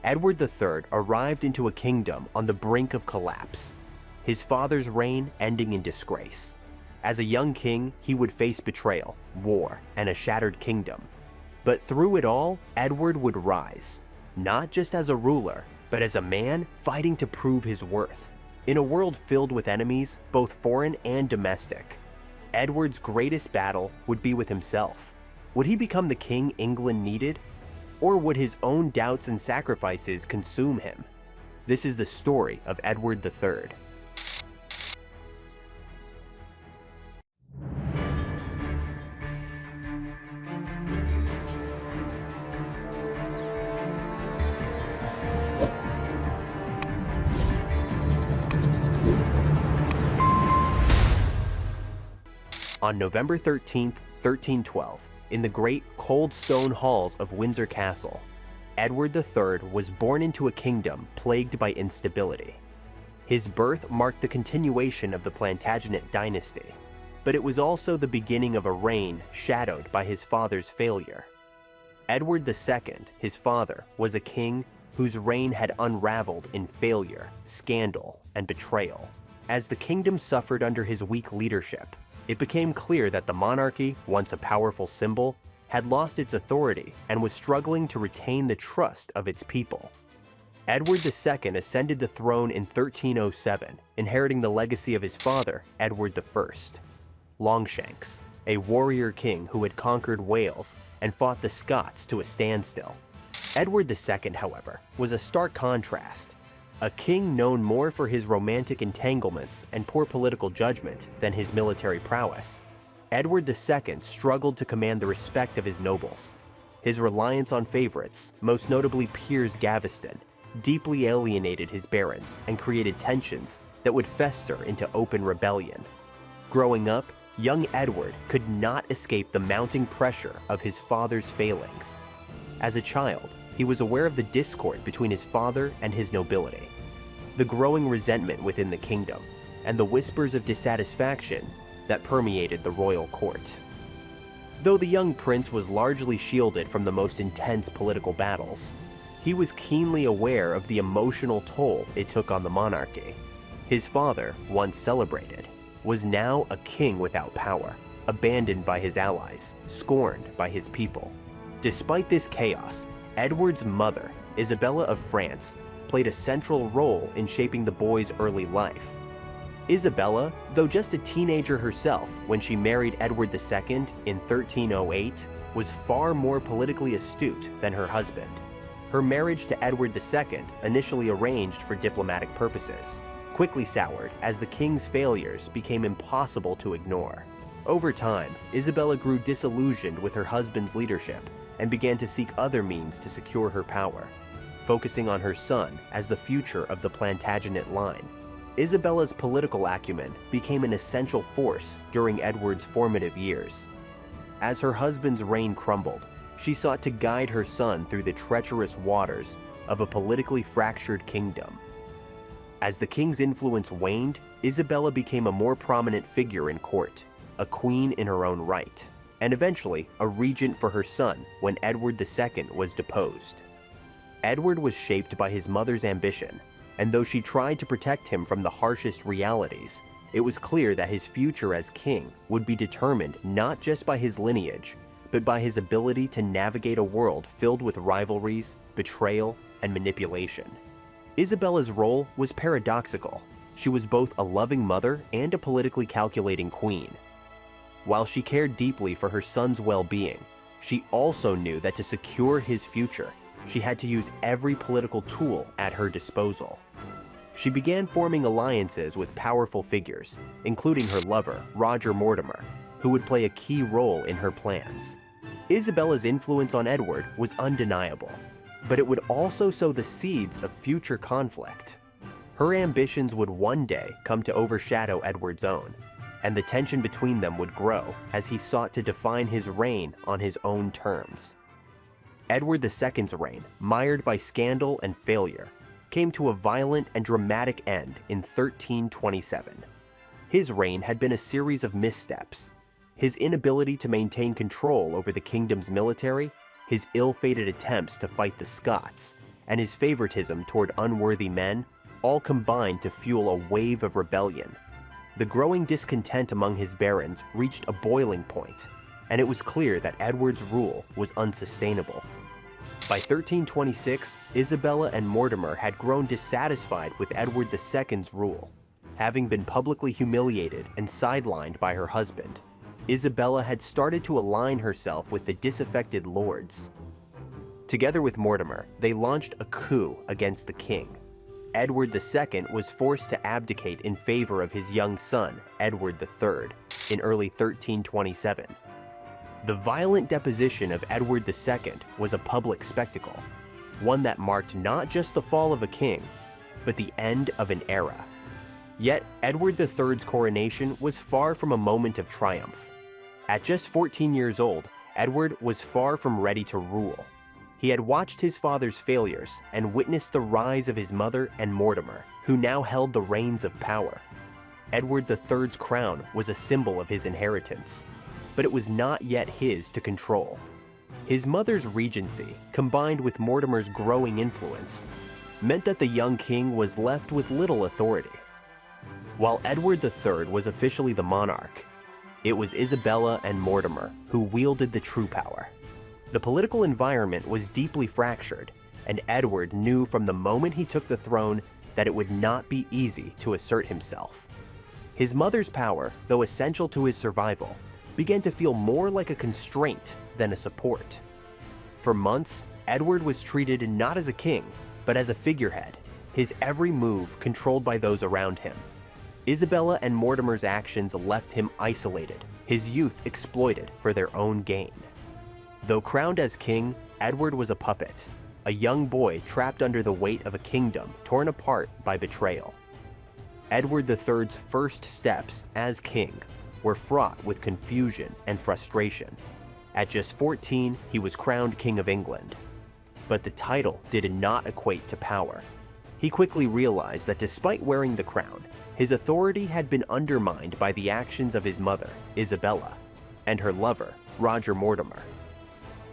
Edward III arrived into a kingdom on the brink of collapse, his father's reign ending in disgrace. As a young king, he would face betrayal, war, and a shattered kingdom. But through it all, Edward would rise, not just as a ruler, but as a man fighting to prove his worth. In a world filled with enemies, both foreign and domestic, Edward's greatest battle would be with himself. Would he become the king England needed? Or would his own doubts and sacrifices consume him? This is the story of Edward III. On November 13, 1312, in the great cold stone halls of Windsor Castle, Edward III was born into a kingdom plagued by instability. His birth marked the continuation of the Plantagenet dynasty, but it was also the beginning of a reign shadowed by his father's failure. Edward II, his father, was a king whose reign had unraveled in failure, scandal, and betrayal. As the kingdom suffered under his weak leadership, it became clear that the monarchy, once a powerful symbol, had lost its authority and was struggling to retain the trust of its people. Edward II ascended the throne in 1307, inheriting the legacy of his father, Edward I. Longshanks, a warrior king who had conquered Wales and fought the Scots to a standstill. Edward II, however, was a stark contrast. A king known more for his romantic entanglements and poor political judgment than his military prowess. Edward II struggled to command the respect of his nobles. His reliance on favorites, most notably Piers Gaveston, deeply alienated his barons and created tensions that would fester into open rebellion. Growing up, young Edward could not escape the mounting pressure of his father's failings. As a child, he was aware of the discord between his father and his nobility, the growing resentment within the kingdom, and the whispers of dissatisfaction that permeated the royal court. Though the young prince was largely shielded from the most intense political battles, he was keenly aware of the emotional toll it took on the monarchy. His father, once celebrated, was now a king without power, abandoned by his allies, scorned by his people. Despite this chaos, Edward's mother, Isabella of France, played a central role in shaping the boy's early life. Isabella, though just a teenager herself when she married Edward II in 1308, was far more politically astute than her husband. Her marriage to Edward II, initially arranged for diplomatic purposes, quickly soured as the king's failures became impossible to ignore. Over time, Isabella grew disillusioned with her husband's leadership and began to seek other means to secure her power, focusing on her son as the future of the Plantagenet line. Isabella's political acumen became an essential force during Edward's formative years. As her husband's reign crumbled, she sought to guide her son through the treacherous waters of a politically fractured kingdom. As the king's influence waned, Isabella became a more prominent figure in court, a queen in her own right, and eventually a regent for her son when Edward II was deposed. Edward was shaped by his mother's ambition, and though she tried to protect him from the harshest realities, it was clear that his future as king would be determined not just by his lineage, but by his ability to navigate a world filled with rivalries, betrayal, and manipulation. Isabella's role was paradoxical. She was both a loving mother and a politically calculating queen. While she cared deeply for her son's well-being, she also knew that to secure his future, she had to use every political tool at her disposal. She began forming alliances with powerful figures, including her lover, Roger Mortimer, who would play a key role in her plans. Isabella's influence on Edward was undeniable, but it would also sow the seeds of future conflict. Her ambitions would one day come to overshadow Edward's own, and the tension between them would grow as he sought to define his reign on his own terms. Edward II's reign, mired by scandal and failure, came to a violent and dramatic end in 1327. His reign had been a series of missteps. His inability to maintain control over the kingdom's military, his ill-fated attempts to fight the Scots, and his favoritism toward unworthy men all combined to fuel a wave of rebellion. The growing discontent among his barons reached a boiling point, and it was clear that Edward's rule was unsustainable. By 1326, Isabella and Mortimer had grown dissatisfied with Edward II's rule. Having been publicly humiliated and sidelined by her husband, Isabella had started to align herself with the disaffected lords. Together with Mortimer, they launched a coup against the king. Edward II was forced to abdicate in favor of his young son, Edward III, in early 1327. The violent deposition of Edward II was a public spectacle, one that marked not just the fall of a king, but the end of an era. Yet, Edward III's coronation was far from a moment of triumph. At just 14 years old, Edward was far from ready to rule. He had watched his father's failures and witnessed the rise of his mother and Mortimer, who now held the reins of power. Edward III's crown was a symbol of his inheritance, but it was not yet his to control. His mother's regency, combined with Mortimer's growing influence, meant that the young king was left with little authority. While Edward III was officially the monarch, it was Isabella and Mortimer who wielded the true power. The political environment was deeply fractured, and Edward knew from the moment he took the throne that it would not be easy to assert himself. His mother's power, though essential to his survival, began to feel more like a constraint than a support. For months, Edward was treated not as a king, but as a figurehead, his every move controlled by those around him. Isabella and Mortimer's actions left him isolated, his youth exploited for their own gain. Though crowned as king, Edward was a puppet, a young boy trapped under the weight of a kingdom torn apart by betrayal. Edward III's first steps as king were fraught with confusion and frustration. At just 14, he was crowned King of England. But the title did not equate to power. He quickly realized that despite wearing the crown, his authority had been undermined by the actions of his mother, Isabella, and her lover, Roger Mortimer.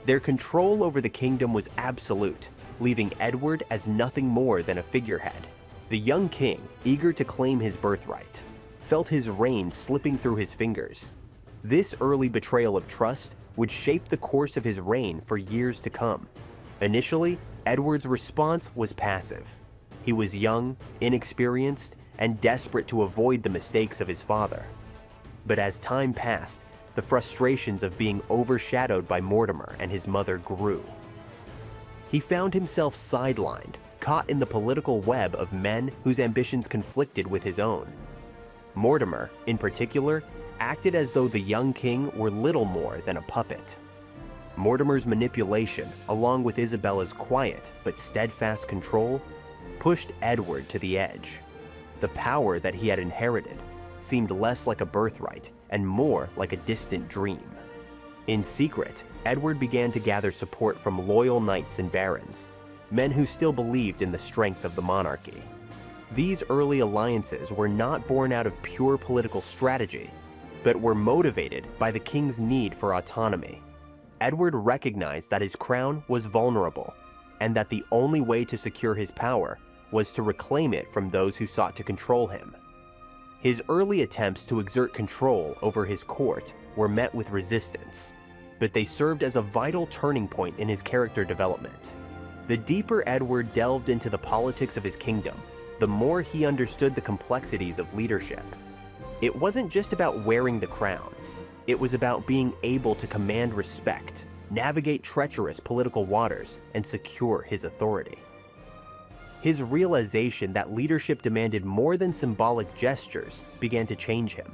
Their control over the kingdom was absolute, leaving Edward as nothing more than a figurehead. The young king, eager to claim his birthright, felt his reign slipping through his fingers. This early betrayal of trust would shape the course of his reign for years to come. Initially, Edward's response was passive. He was young, inexperienced, and desperate to avoid the mistakes of his father. But as time passed, the frustrations of being overshadowed by Mortimer and his mother grew. He found himself sidelined, caught in the political web of men whose ambitions conflicted with his own. Mortimer, in particular, acted as though the young king were little more than a puppet. Mortimer's manipulation, along with Isabella's quiet but steadfast control, pushed Edward to the edge. The power that he had inherited seemed less like a birthright and more like a distant dream. In secret, Edward began to gather support from loyal knights and barons, men who still believed in the strength of the monarchy. These early alliances were not born out of pure political strategy, but were motivated by the king's need for autonomy. Edward recognized that his crown was vulnerable, and that the only way to secure his power was to reclaim it from those who sought to control him. His early attempts to exert control over his court were met with resistance, but they served as a vital turning point in his character development. The deeper Edward delved into the politics of his kingdom, the more he understood the complexities of leadership. It wasn't just about wearing the crown. It was about being able to command respect, navigate treacherous political waters, and secure his authority. His realization that leadership demanded more than symbolic gestures began to change him.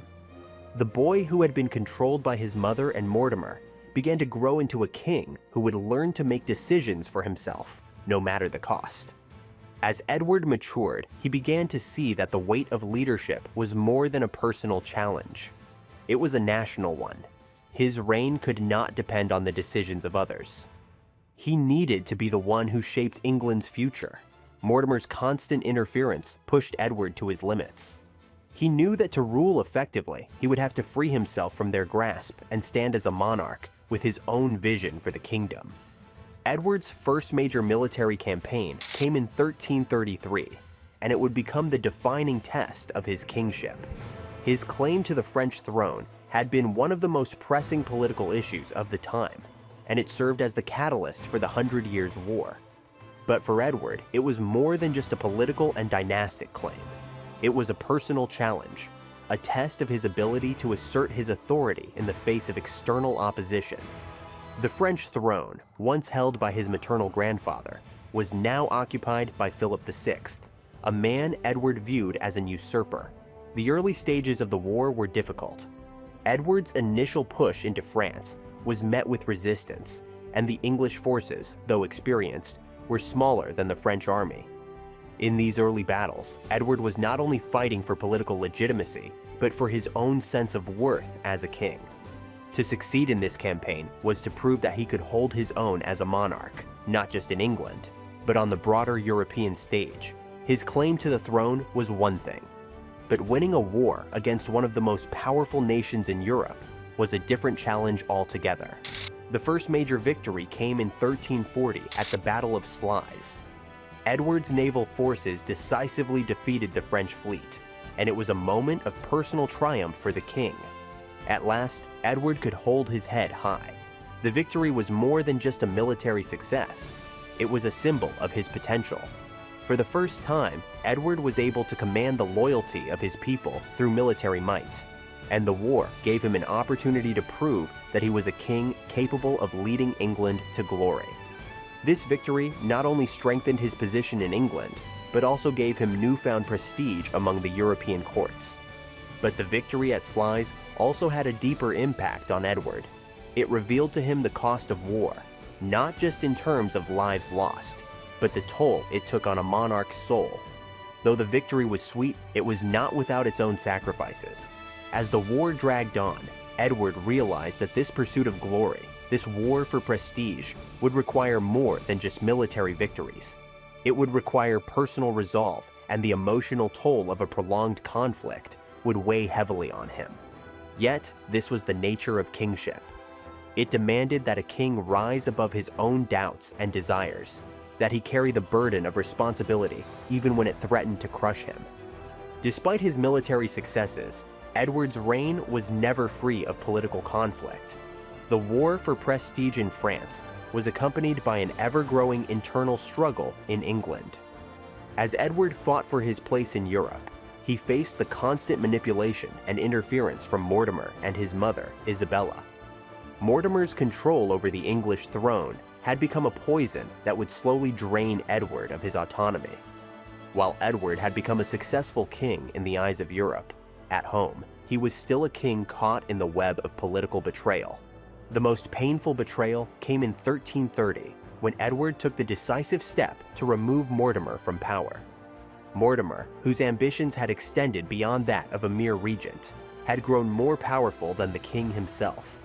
The boy who had been controlled by his mother and Mortimer began to grow into a king who would learn to make decisions for himself, no matter the cost. As Edward matured, he began to see that the weight of leadership was more than a personal challenge. It was a national one. His reign could not depend on the decisions of others. He needed to be the one who shaped England's future. Mortimer's constant interference pushed Edward to his limits. He knew that to rule effectively, he would have to free himself from their grasp and stand as a monarch with his own vision for the kingdom. Edward's first major military campaign came in 1333, and it would become the defining test of his kingship. His claim to the French throne had been one of the most pressing political issues of the time, and it served as the catalyst for the 100 Years' War. But for Edward, it was more than just a political and dynastic claim. It was a personal challenge, a test of his ability to assert his authority in the face of external opposition. The French throne, once held by his maternal grandfather, was now occupied by Philip VI, a man Edward viewed as an usurper. The early stages of the war were difficult. Edward's initial push into France was met with resistance, and the English forces, though experienced, were smaller than the French army. In these early battles, Edward was not only fighting for political legitimacy, but for his own sense of worth as a king. To succeed in this campaign was to prove that he could hold his own as a monarch, not just in England, but on the broader European stage. His claim to the throne was one thing, but winning a war against one of the most powerful nations in Europe was a different challenge altogether. The first major victory came in 1340 at the Battle of Sluys. Edward's naval forces decisively defeated the French fleet, and it was a moment of personal triumph for the king. At last, Edward could hold his head high. The victory was more than just a military success. It was a symbol of his potential. For the first time, Edward was able to command the loyalty of his people through military might, and the war gave him an opportunity to prove that he was a king capable of leading England to glory. This victory not only strengthened his position in England, but also gave him newfound prestige among the European courts. But the victory at Sluys also had a deeper impact on Edward. It revealed to him the cost of war, not just in terms of lives lost, but the toll it took on a monarch's soul. Though the victory was sweet, it was not without its own sacrifices. As the war dragged on, Edward realized that this pursuit of glory, this war for prestige, would require more than just military victories. It would require personal resolve, and the emotional toll of a prolonged conflict would weigh heavily on him. Yet, this was the nature of kingship. It demanded that a king rise above his own doubts and desires, that he carry the burden of responsibility even when it threatened to crush him. Despite his military successes, Edward's reign was never free of political conflict. The war for prestige in France was accompanied by an ever-growing internal struggle in England. As Edward fought for his place in Europe, he faced the constant manipulation and interference from Mortimer and his mother, Isabella. Mortimer's control over the English throne had become a poison that would slowly drain Edward of his autonomy. While Edward had become a successful king in the eyes of Europe, at home, he was still a king caught in the web of political betrayal. The most painful betrayal came in 1330, when Edward took the decisive step to remove Mortimer from power. Mortimer, whose ambitions had extended beyond that of a mere regent, had grown more powerful than the king himself.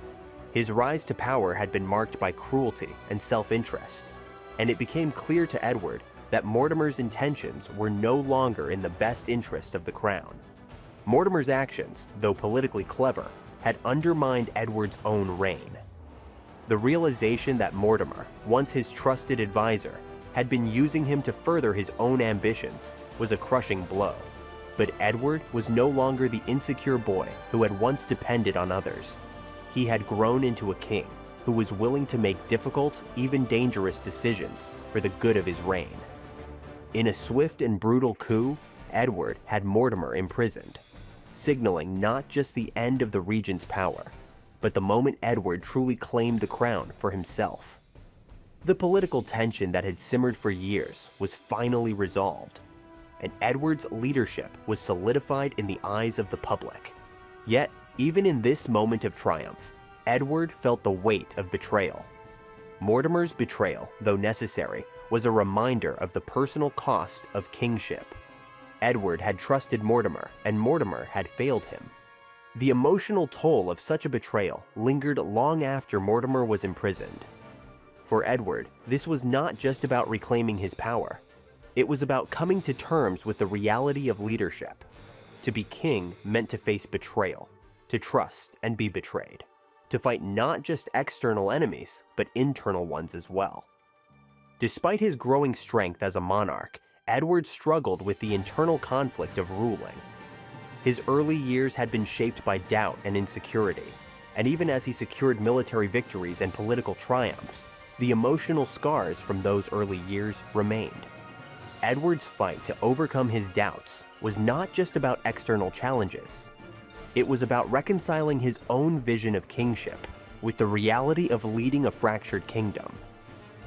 His rise to power had been marked by cruelty and self-interest, and it became clear to Edward that Mortimer's intentions were no longer in the best interest of the crown. Mortimer's actions, though politically clever, had undermined Edward's own reign. The realization that Mortimer, once his trusted advisor, had been using him to further his own ambitions was a crushing blow. But Edward was no longer the insecure boy who had once depended on others. He had grown into a king who was willing to make difficult, even dangerous decisions for the good of his reign. In a swift and brutal coup, Edward had Mortimer imprisoned, signaling not just the end of the regent's power, but the moment Edward truly claimed the crown for himself. The political tension that had simmered for years was finally resolved, and Edward's leadership was solidified in the eyes of the public. Yet, even in this moment of triumph, Edward felt the weight of betrayal. Mortimer's betrayal, though necessary, was a reminder of the personal cost of kingship. Edward had trusted Mortimer, and Mortimer had failed him. The emotional toll of such a betrayal lingered long after Mortimer was imprisoned. For Edward, this was not just about reclaiming his power. It was about coming to terms with the reality of leadership. To be king meant to face betrayal, to trust and be betrayed, to fight not just external enemies, but internal ones as well. Despite his growing strength as a monarch, Edward struggled with the internal conflict of ruling. His early years had been shaped by doubt and insecurity, and even as he secured military victories and political triumphs, the emotional scars from those early years remained. Edward's fight to overcome his doubts was not just about external challenges. It was about reconciling his own vision of kingship with the reality of leading a fractured kingdom.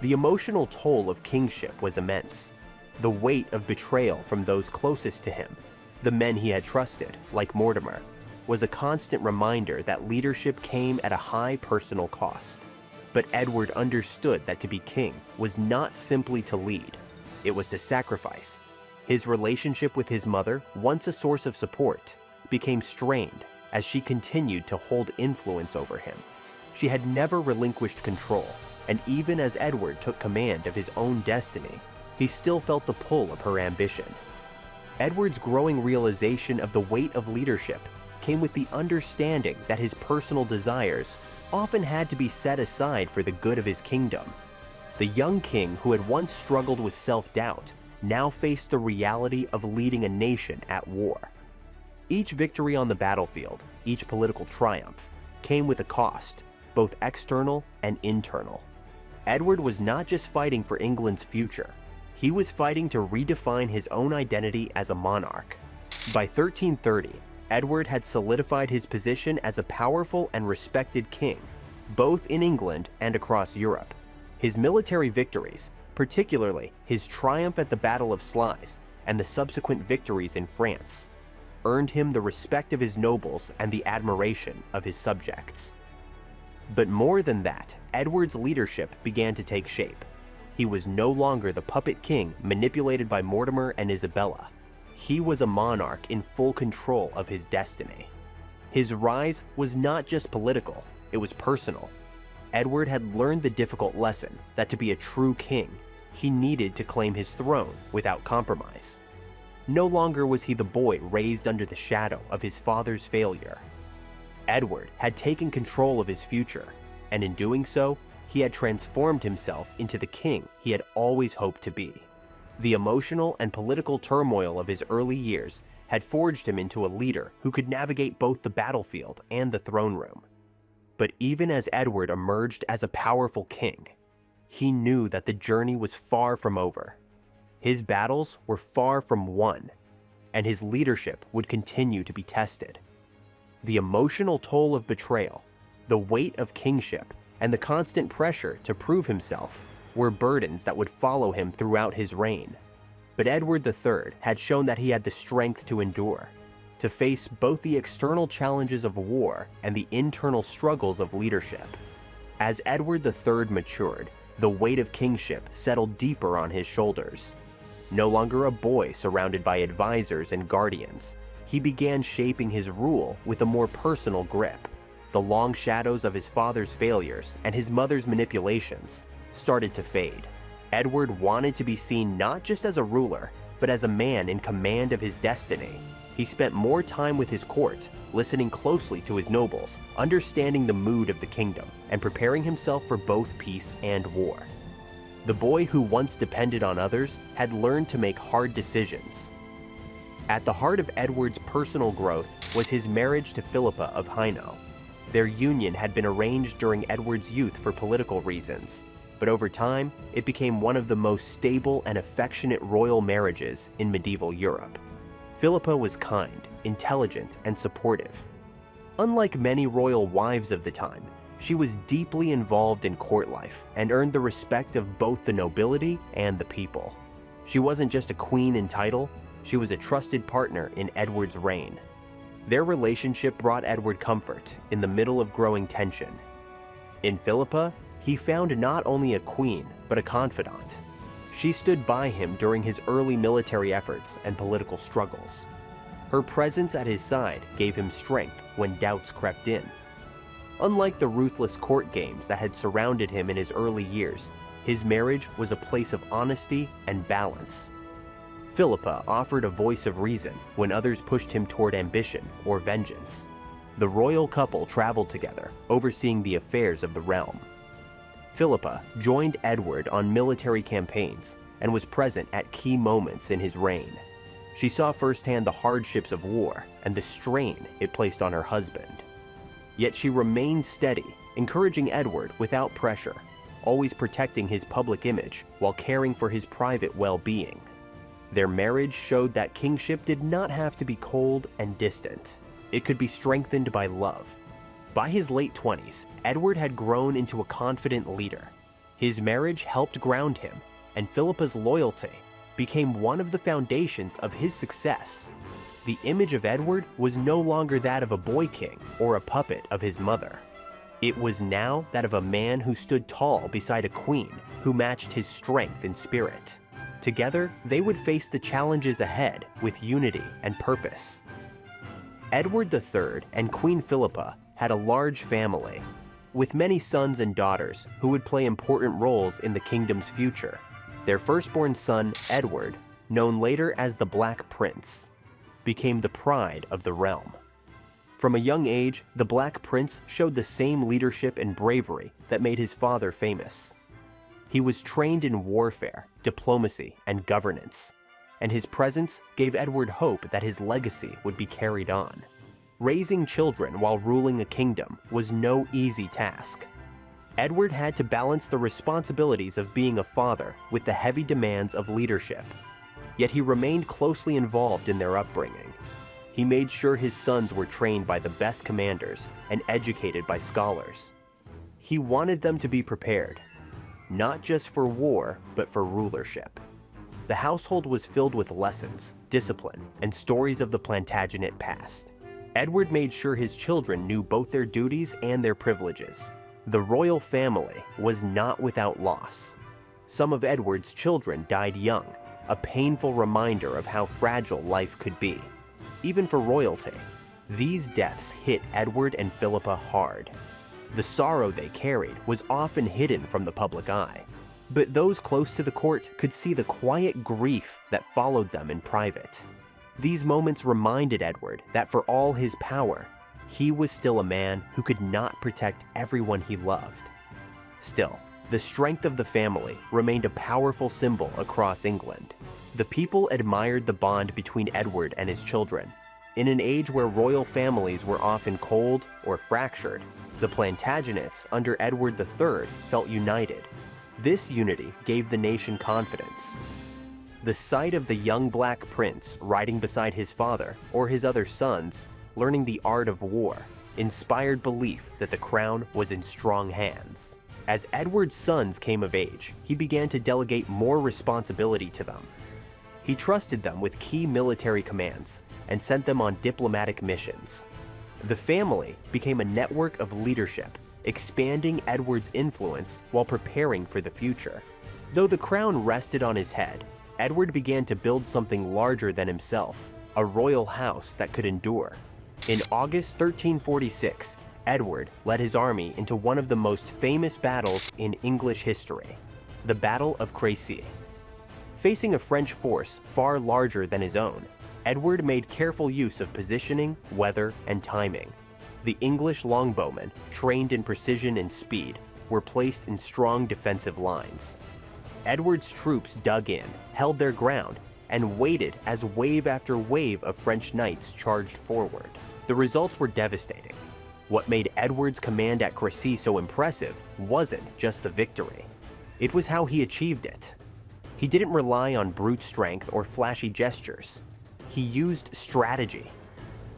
The emotional toll of kingship was immense. The weight of betrayal from those closest to him, the men he had trusted, like Mortimer, was a constant reminder that leadership came at a high personal cost. But Edward understood that to be king was not simply to lead, it was to sacrifice. His relationship with his mother, once a source of support, became strained as she continued to hold influence over him. She had never relinquished control, and even as Edward took command of his own destiny, he still felt the pull of her ambition. Edward's growing realization of the weight of leadership came with the understanding that his personal desires often had to be set aside for the good of his kingdom. The young king who had once struggled with self-doubt now faced the reality of leading a nation at war. Each victory on the battlefield, each political triumph, came with a cost, both external and internal. Edward was not just fighting for England's future, he was fighting to redefine his own identity as a monarch. By 1330, Edward had solidified his position as a powerful and respected king, both in England and across Europe. His military victories, particularly his triumph at the Battle of Sluys and the subsequent victories in France, earned him the respect of his nobles and the admiration of his subjects. But more than that, Edward's leadership began to take shape. He was no longer the puppet king manipulated by Mortimer and Isabella. He was a monarch in full control of his destiny. His rise was not just political, it was personal. Edward had learned the difficult lesson that to be a true king, he needed to claim his throne without compromise. No longer was he the boy raised under the shadow of his father's failure. Edward had taken control of his future, and in doing so, he had transformed himself into the king he had always hoped to be. The emotional and political turmoil of his early years had forged him into a leader who could navigate both the battlefield and the throne room. But even as Edward emerged as a powerful king, he knew that the journey was far from over. His battles were far from won, and his leadership would continue to be tested. The emotional toll of betrayal, the weight of kingship, and the constant pressure to prove himself were burdens that would follow him throughout his reign. But Edward III had shown that he had the strength to endure, to face both the external challenges of war and the internal struggles of leadership. As Edward III matured, the weight of kingship settled deeper on his shoulders. No longer a boy surrounded by advisors and guardians, he began shaping his rule with a more personal grip. The long shadows of his father's failures and his mother's manipulations started to fade. Edward wanted to be seen not just as a ruler, but as a man in command of his destiny. He spent more time with his court, listening closely to his nobles, understanding the mood of the kingdom, and preparing himself for both peace and war. The boy who once depended on others had learned to make hard decisions. At the heart of Edward's personal growth was his marriage to Philippa of Hainaut. Their union had been arranged during Edward's youth for political reasons, but over time, it became one of the most stable and affectionate royal marriages in medieval Europe. Philippa was kind, intelligent, and supportive. Unlike many royal wives of the time, she was deeply involved in court life and earned the respect of both the nobility and the people. She wasn't just a queen in title, she was a trusted partner in Edward's reign. Their relationship brought Edward comfort in the middle of growing tension. In Philippa, he found not only a queen, but a confidant. She stood by him during his early military efforts and political struggles. Her presence at his side gave him strength when doubts crept in. Unlike the ruthless court games that had surrounded him in his early years, his marriage was a place of honesty and balance. Philippa offered a voice of reason when others pushed him toward ambition or vengeance. The royal couple traveled together, overseeing the affairs of the realm. Philippa joined Edward on military campaigns and was present at key moments in his reign. She saw firsthand the hardships of war and the strain it placed on her husband. Yet she remained steady, encouraging Edward without pressure, always protecting his public image while caring for his private well-being. Their marriage showed that kingship did not have to be cold and distant. It could be strengthened by love. By his late 20s, Edward had grown into a confident leader. His marriage helped ground him, and Philippa's loyalty became one of the foundations of his success. The image of Edward was no longer that of a boy king or a puppet of his mother. It was now that of a man who stood tall beside a queen who matched his strength and spirit. Together, they would face the challenges ahead with unity and purpose. Edward III and Queen Philippa had a large family, with many sons and daughters who would play important roles in the kingdom's future. Their firstborn son, Edward, known later as the Black Prince, became the pride of the realm. From a young age, the Black Prince showed the same leadership and bravery that made his father famous. He was trained in warfare, diplomacy, and governance, and his presence gave Edward hope that his legacy would be carried on. Raising children while ruling a kingdom was no easy task. Edward had to balance the responsibilities of being a father with the heavy demands of leadership. Yet he remained closely involved in their upbringing. He made sure his sons were trained by the best commanders and educated by scholars. He wanted them to be prepared, not just for war, but for rulership. The household was filled with lessons, discipline, and stories of the Plantagenet past. Edward made sure his children knew both their duties and their privileges. The royal family was not without loss. Some of Edward's children died young, a painful reminder of how fragile life could be. Even for royalty, these deaths hit Edward and Philippa hard. The sorrow they carried was often hidden from the public eye, but those close to the court could see the quiet grief that followed them in private. These moments reminded Edward that for all his power, he was still a man who could not protect everyone he loved. Still, the strength of the family remained a powerful symbol across England. The people admired the bond between Edward and his children. In an age where royal families were often cold or fractured, the Plantagenets under Edward III felt united. This unity gave the nation confidence. The sight of the young Black Prince riding beside his father or his other sons, learning the art of war, inspired belief that the crown was in strong hands. As Edward's sons came of age, he began to delegate more responsibility to them. He trusted them with key military commands and sent them on diplomatic missions. The family became a network of leadership, expanding Edward's influence while preparing for the future. Though the crown rested on his head, Edward began to build something larger than himself, a royal house that could endure. In August 1346, Edward led his army into one of the most famous battles in English history, the Battle of Crécy. Facing a French force far larger than his own, Edward made careful use of positioning, weather, and timing. The English longbowmen, trained in precision and speed, were placed in strong defensive lines. Edward's troops dug in, held their ground, and waited as wave after wave of French knights charged forward. The results were devastating. What made Edward's command at Crécy so impressive wasn't just the victory. It was how he achieved it. He didn't rely on brute strength or flashy gestures. He used strategy.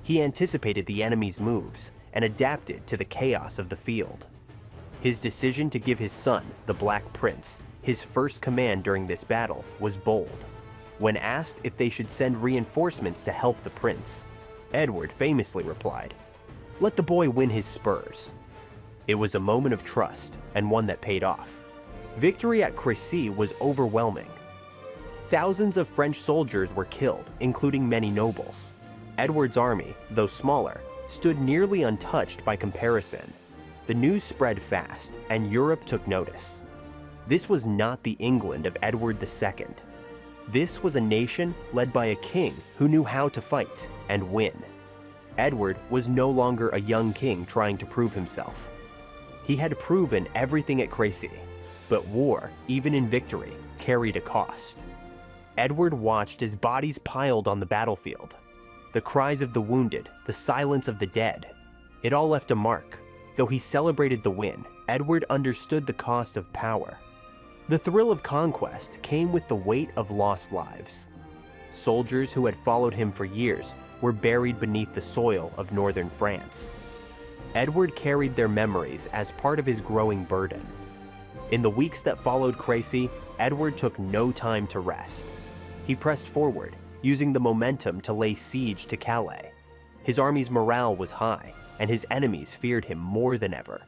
He anticipated the enemy's moves and adapted to the chaos of the field. His decision to give his son, the Black Prince, his first command during this battle was bold. When asked if they should send reinforcements to help the prince, Edward famously replied, "Let the boy win his spurs." It was a moment of trust, and one that paid off. Victory at Crécy was overwhelming. Thousands of French soldiers were killed, including many nobles. Edward's army, though smaller, stood nearly untouched by comparison. The news spread fast, and Europe took notice. This was not the England of Edward II. This was a nation led by a king who knew how to fight and win. Edward was no longer a young king trying to prove himself. He had proven everything at Crécy, but war, even in victory, carried a cost. Edward watched as bodies piled on the battlefield. The cries of the wounded, the silence of the dead. It all left a mark. Though he celebrated the win, Edward understood the cost of power. The thrill of conquest came with the weight of lost lives. Soldiers who had followed him for years were buried beneath the soil of northern France. Edward carried their memories as part of his growing burden. In the weeks that followed Crécy, Edward took no time to rest. He pressed forward, using the momentum to lay siege to Calais. His army's morale was high, and his enemies feared him more than ever.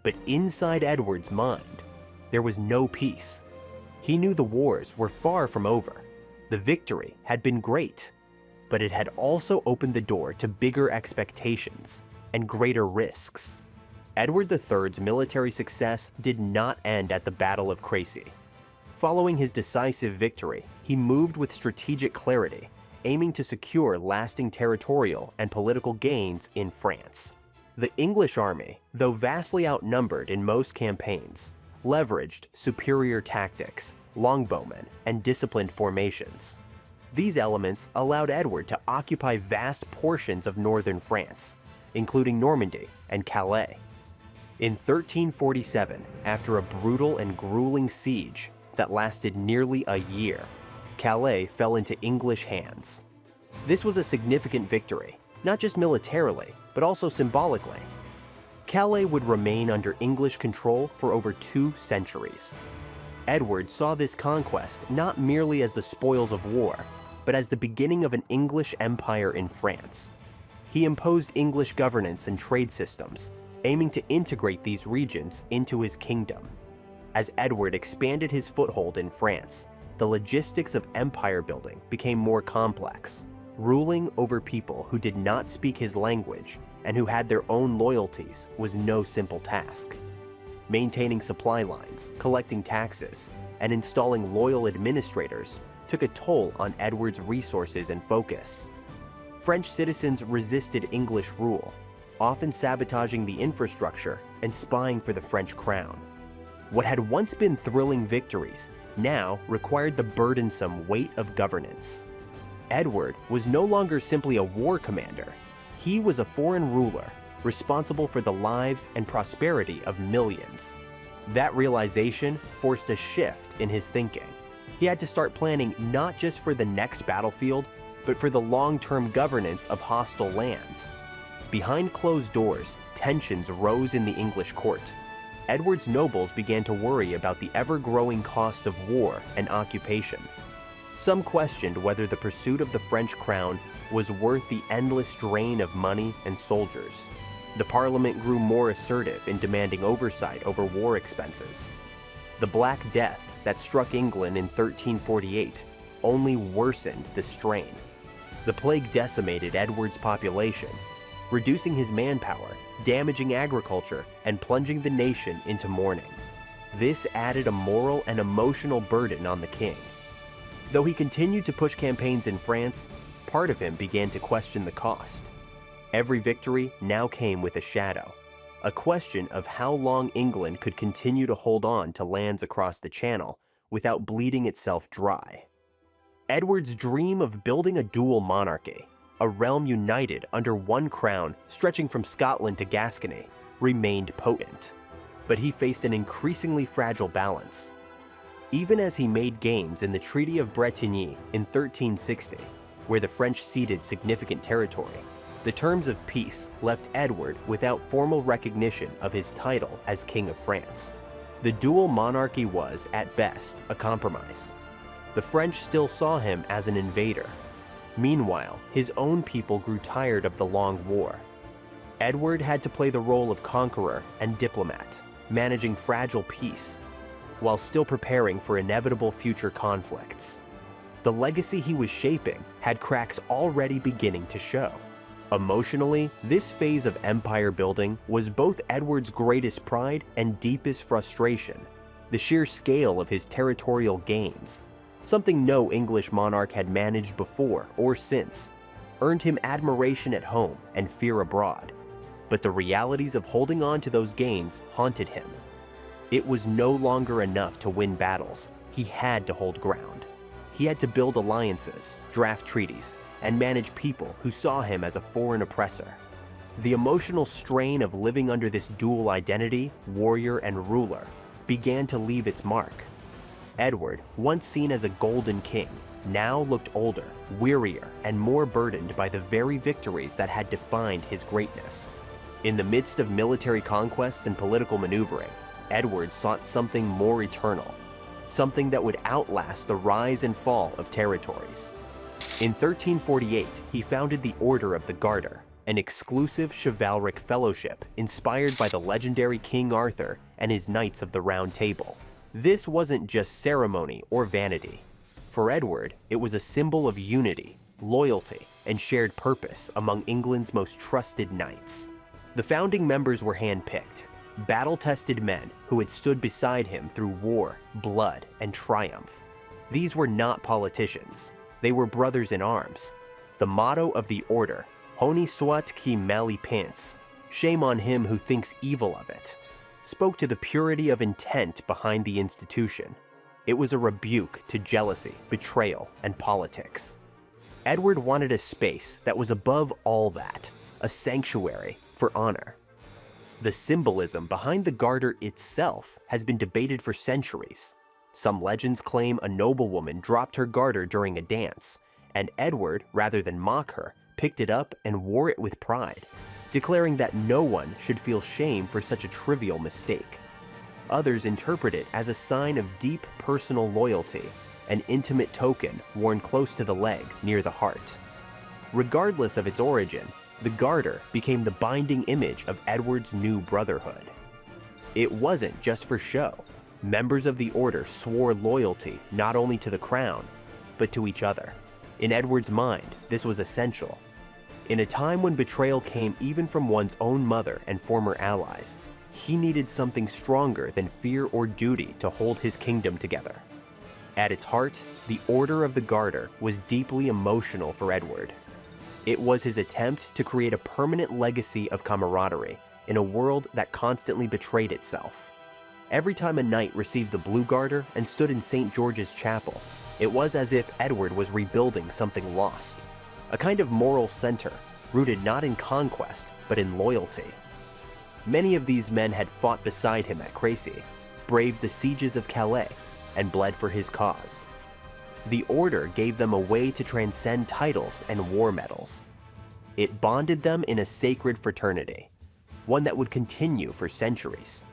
But inside Edward's mind, there was no peace. He knew the wars were far from over. The victory had been great, but it had also opened the door to bigger expectations and greater risks. Edward III's military success did not end at the Battle of Crécy. Following his decisive victory, he moved with strategic clarity, aiming to secure lasting territorial and political gains in France. The English army, though vastly outnumbered in most campaigns, leveraged superior tactics, longbowmen, and disciplined formations. These elements allowed Edward to occupy vast portions of northern France, including Normandy and Calais. In 1347, after a brutal and grueling siege that lasted nearly a year, Calais fell into English hands. This was a significant victory, not just militarily, but also symbolically. Calais would remain under English control for over 2 centuries. Edward saw this conquest not merely as the spoils of war, but as the beginning of an English empire in France. He imposed English governance and trade systems, aiming to integrate these regions into his kingdom. As Edward expanded his foothold in France, the logistics of empire building became more complex. Ruling over people who did not speak his language and who had their own loyalties was no simple task. Maintaining supply lines, collecting taxes, and installing loyal administrators took a toll on Edward's resources and focus. French citizens resisted English rule, often sabotaging the infrastructure and spying for the French crown. What had once been thrilling victories now required the burdensome weight of governance. Edward was no longer simply a war commander. He was a foreign ruler, responsible for the lives and prosperity of millions. That realization forced a shift in his thinking. He had to start planning not just for the next battlefield, but for the long-term governance of hostile lands. Behind closed doors, tensions rose in the English court. Edward's nobles began to worry about the ever-growing cost of war and occupation. Some questioned whether the pursuit of the French crown was worth the endless drain of money and soldiers. The Parliament grew more assertive in demanding oversight over war expenses. The Black Death that struck England in 1348 only worsened the strain. The plague decimated Edward's population, reducing his manpower, damaging agriculture, and plunging the nation into mourning. This added a moral and emotional burden on the king. Though he continued to push campaigns in France, part of him began to question the cost. Every victory now came with a shadow, a question of how long England could continue to hold on to lands across the Channel without bleeding itself dry. Edward's dream of building a dual monarchy, a realm united under one crown stretching from Scotland to Gascony, remained potent. But he faced an increasingly fragile balance. Even as he made gains in the Treaty of Bretigny in 1360, where the French ceded significant territory, the terms of peace left Edward without formal recognition of his title as King of France. The dual monarchy was, at best, a compromise. The French still saw him as an invader. Meanwhile, his own people grew tired of the long war. Edward had to play the role of conqueror and diplomat, managing fragile peace, while still preparing for inevitable future conflicts. The legacy he was shaping had cracks already beginning to show. Emotionally, this phase of empire building was both Edward's greatest pride and deepest frustration. The sheer scale of his territorial gains, something no English monarch had managed before or since, earned him admiration at home and fear abroad. but the realities of holding on to those gains haunted him. It was no longer enough to win battles. He had to hold ground. He had to build alliances, draft treaties, and manage people who saw him as a foreign oppressor. The emotional strain of living under this dual identity, warrior and ruler, began to leave its mark. Edward, once seen as a golden king, now looked older, wearier, and more burdened by the very victories that had defined his greatness. In the midst of military conquests and political maneuvering, Edward sought something more eternal, something that would outlast the rise and fall of territories. In 1348, he founded the Order of the Garter, an exclusive chivalric fellowship inspired by the legendary King Arthur and his Knights of the Round Table. This wasn't just ceremony or vanity. For Edward, it was a symbol of unity, loyalty, and shared purpose among England's most trusted knights. The founding members were handpicked, battle-tested men who had stood beside him through war, blood, and triumph. These were not politicians. They were brothers in arms. The motto of the order, Honi soit qui mal y pense, shame on him who thinks evil of it, spoke to the purity of intent behind the institution. It was a rebuke to jealousy, betrayal, and politics. Edward wanted a space that was above all that, a sanctuary for honor. The symbolism behind the Garter itself has been debated for centuries. Some legends claim a noblewoman dropped her garter during a dance, and Edward, rather than mock her, picked it up and wore it with pride, declaring that no one should feel shame for such a trivial mistake. Others interpret it as a sign of deep personal loyalty, an intimate token worn close to the leg near the heart. Regardless of its origin, the Garter became the binding image of Edward's new brotherhood. It wasn't just for show. Members of the order swore loyalty not only to the crown, but to each other. In Edward's mind, this was essential. In a time when betrayal came even from one's own mother and former allies, he needed something stronger than fear or duty to hold his kingdom together. At its heart, the Order of the Garter was deeply emotional for Edward. It was his attempt to create a permanent legacy of camaraderie in a world that constantly betrayed itself. Every time a knight received the Blue Garter and stood in St. George's Chapel, it was as if Edward was rebuilding something lost, a kind of moral center rooted not in conquest, but in loyalty. Many of these men had fought beside him at Crécy, braved the sieges of Calais, and bled for his cause. The order gave them a way to transcend titles and war medals. It bonded them in a sacred fraternity, one that would continue for centuries.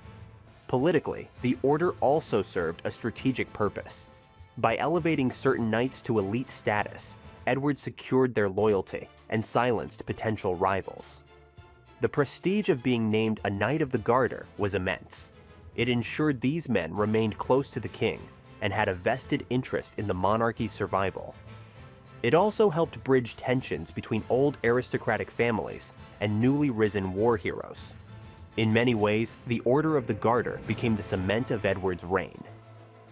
Politically, the order also served a strategic purpose. By elevating certain knights to elite status, Edward secured their loyalty and silenced potential rivals. The prestige of being named a Knight of the Garter was immense. It ensured these men remained close to the king and had a vested interest in the monarchy's survival. It also helped bridge tensions between old aristocratic families and newly risen war heroes. In many ways, the Order of the Garter became the cement of Edward's reign.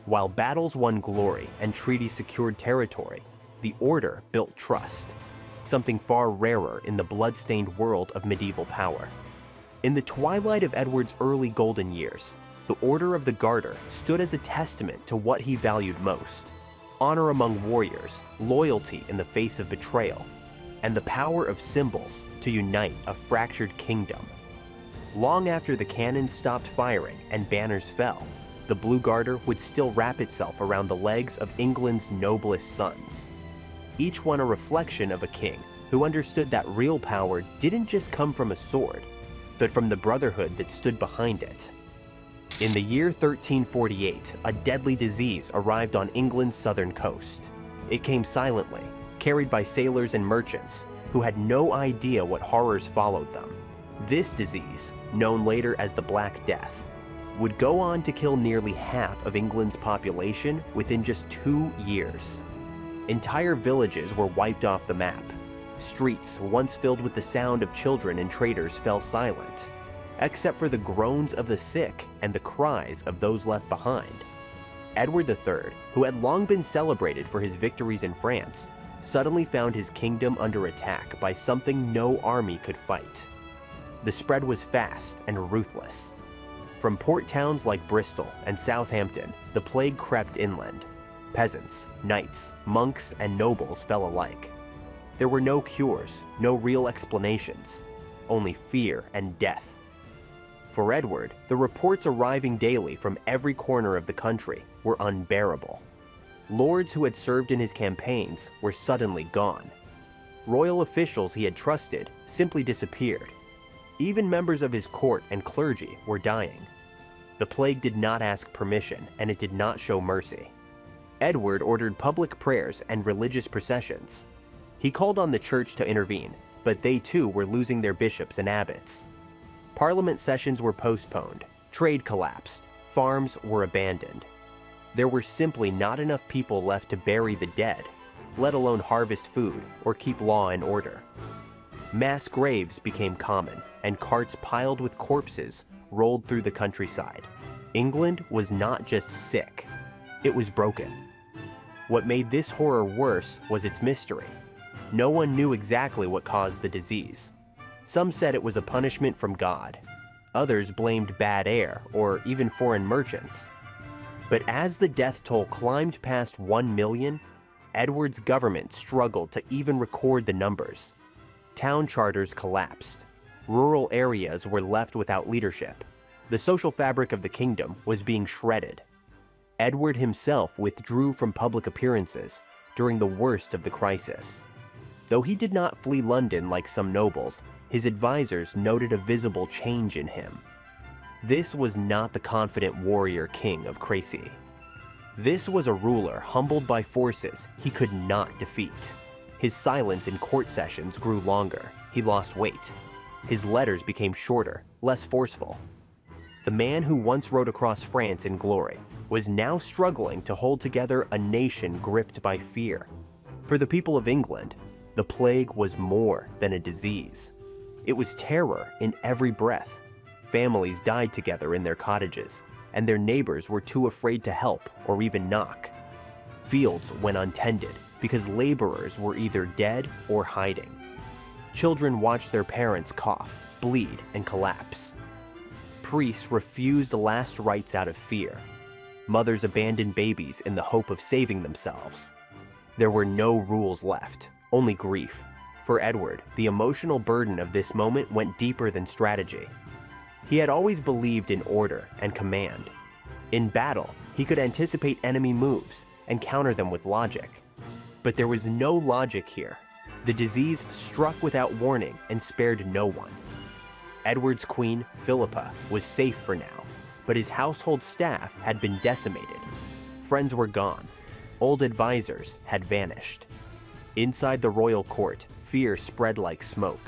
While battles won glory and treaties secured territory, the Order built trust, something far rarer in the blood-stained world of medieval power. In the twilight of Edward's early golden years, the Order of the Garter stood as a testament to what he valued most: honor among warriors, loyalty in the face of betrayal, and the power of symbols to unite a fractured kingdom. Long after the cannons stopped firing and banners fell, the Blue Garter would still wrap itself around the legs of England's noblest sons, each one a reflection of a king who understood that real power didn't just come from a sword, but from the brotherhood that stood behind it. In the year 1348, a deadly disease arrived on England's southern coast. It came silently, carried by sailors and merchants who had no idea what horrors followed them. This disease, known later as the Black Death, would go on to kill nearly half of England's population within just 2 years. Entire villages were wiped off the map. Streets, once filled with the sound of children and traders, fell silent, except for the groans of the sick and the cries of those left behind. Edward III, who had long been celebrated for his victories in France, suddenly found his kingdom under attack by something no army could fight: the spread was fast and ruthless. From port towns like Bristol and Southampton, the plague crept inland. Peasants, knights, monks, and nobles fell alike. There were no cures, no real explanations, only fear and death. For Edward, the reports arriving daily from every corner of the country were unbearable. Lords who had served in his campaigns were suddenly gone. Royal officials he had trusted simply disappeared. Even members of his court and clergy were dying. The plague did not ask permission, and it did not show mercy. Edward ordered public prayers and religious processions. He called on the church to intervene, but they too were losing their bishops and abbots. Parliament sessions were postponed, trade collapsed, farms were abandoned. There were simply not enough people left to bury the dead, let alone harvest food or keep law and order. Mass graves became common, and carts piled with corpses rolled through the countryside. England was not just sick, it was broken. What made this horror worse was its mystery. No one knew exactly what caused the disease. Some said it was a punishment from God. Others blamed bad air or even foreign merchants. But as the death toll climbed past 1 million, Edward's government struggled to even record the numbers. Town charters collapsed. Rural areas were left without leadership. The social fabric of the kingdom was being shredded. Edward himself withdrew from public appearances during the worst of the crisis. Though he did not flee London like some nobles, his advisors noted a visible change in him. This was not the confident warrior king of Crécy. This was a ruler humbled by forces he could not defeat. His silence in court sessions grew longer. He lost weight. His letters became shorter, less forceful. The man who once rode across France in glory was now struggling to hold together a nation gripped by fear. For the people of England, the plague was more than a disease. It was terror in every breath. Families died together in their cottages, and their neighbors were too afraid to help or even knock. Fields went untended because laborers were either dead or hiding. Children watched their parents cough, bleed, and collapse. Priests refused last rites out of fear. Mothers abandoned babies in the hope of saving themselves. There were no rules left, only grief. For Edward, the emotional burden of this moment went deeper than strategy. He had always believed in order and command. In battle, he could anticipate enemy moves and counter them with logic. But there was no logic here. The disease struck without warning and spared no one. Edward's queen, Philippa, was safe for now, but his household staff had been decimated. Friends were gone. Old advisors had vanished. Inside the royal court, fear spread like smoke.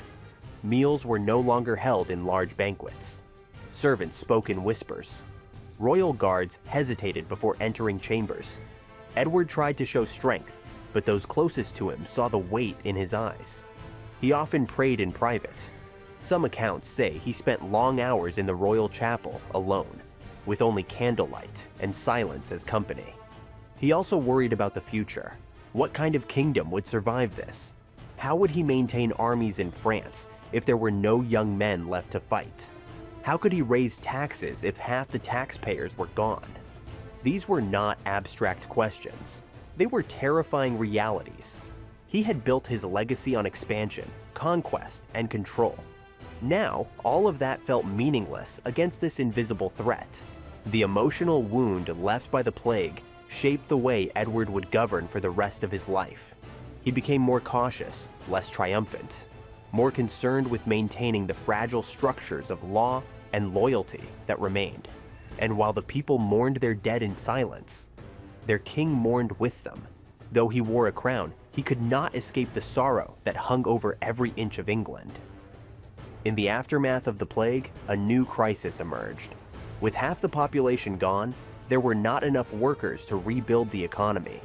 Meals were no longer held in large banquets. Servants spoke in whispers. Royal guards hesitated before entering chambers. Edward tried to show strength, but those closest to him saw the weight in his eyes. He often prayed in private. Some accounts say he spent long hours in the royal chapel alone, with only candlelight and silence as company. He also worried about the future. What kind of kingdom would survive this? How would he maintain armies in France if there were no young men left to fight? How could he raise taxes if half the taxpayers were gone? These were not abstract questions. They were terrifying realities. He had built his legacy on expansion, conquest, and control. Now, all of that felt meaningless against this invisible threat. The emotional wound left by the plague shaped the way Edward would govern for the rest of his life. He became more cautious, less triumphant, more concerned with maintaining the fragile structures of law and loyalty that remained. And while the people mourned their dead in silence, their king mourned with them. Though he wore a crown, he could not escape the sorrow that hung over every inch of England. In the aftermath of the plague, a new crisis emerged. With half the population gone, there were not enough workers to rebuild the economy.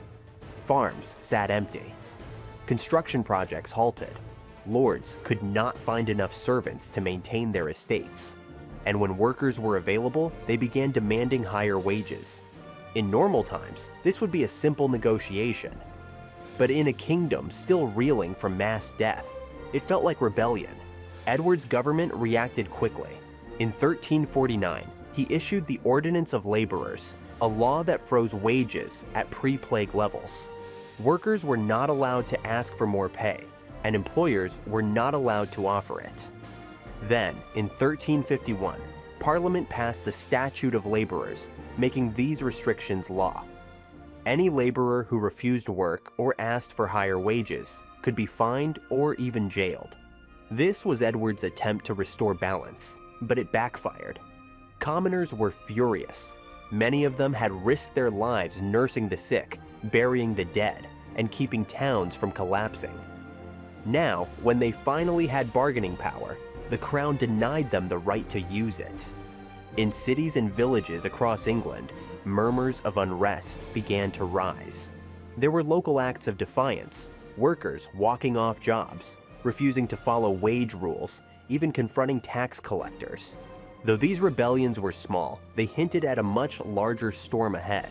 Farms sat empty. Construction projects halted. Lords could not find enough servants to maintain their estates. And when workers were available, they began demanding higher wages. In normal times, this would be a simple negotiation. But in a kingdom still reeling from mass death, it felt like rebellion. Edward's government reacted quickly. In 1349, he issued the Ordinance of Laborers, a law that froze wages at pre-plague levels. Workers were not allowed to ask for more pay, and employers were not allowed to offer it. Then, in 1351, Parliament passed the Statute of Laborers, making these restrictions law. Any laborer who refused work or asked for higher wages could be fined or even jailed. This was Edward's attempt to restore balance, but it backfired. Commoners were furious. Many of them had risked their lives nursing the sick, burying the dead, and keeping towns from collapsing. Now, when they finally had bargaining power, the crown denied them the right to use it. In cities and villages across England, murmurs of unrest began to rise. There were local acts of defiance, workers walking off jobs, refusing to follow wage rules, even confronting tax collectors. Though these rebellions were small, they hinted at a much larger storm ahead.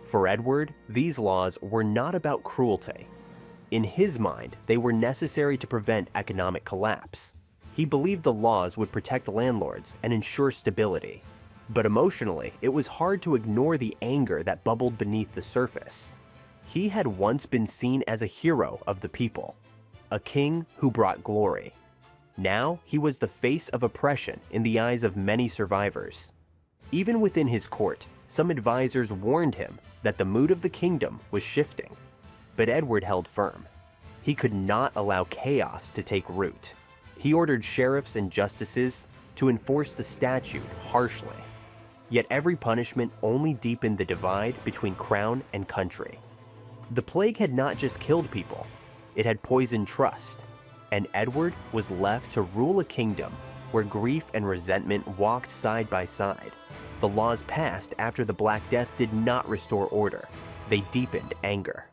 For Edward, these laws were not about cruelty. In his mind, they were necessary to prevent economic collapse. He believed the laws would protect landlords and ensure stability. But emotionally, it was hard to ignore the anger that bubbled beneath the surface. He had once been seen as a hero of the people, a king who brought glory. Now, he was the face of oppression in the eyes of many survivors. Even within his court, some advisors warned him that the mood of the kingdom was shifting. But Edward held firm. He could not allow chaos to take root. He ordered sheriffs and justices to enforce the statute harshly. Yet every punishment only deepened the divide between crown and country. The plague had not just killed people, it had poisoned trust, and Edward was left to rule a kingdom where grief and resentment walked side by side. The laws passed after the Black Death did not restore order, they deepened anger.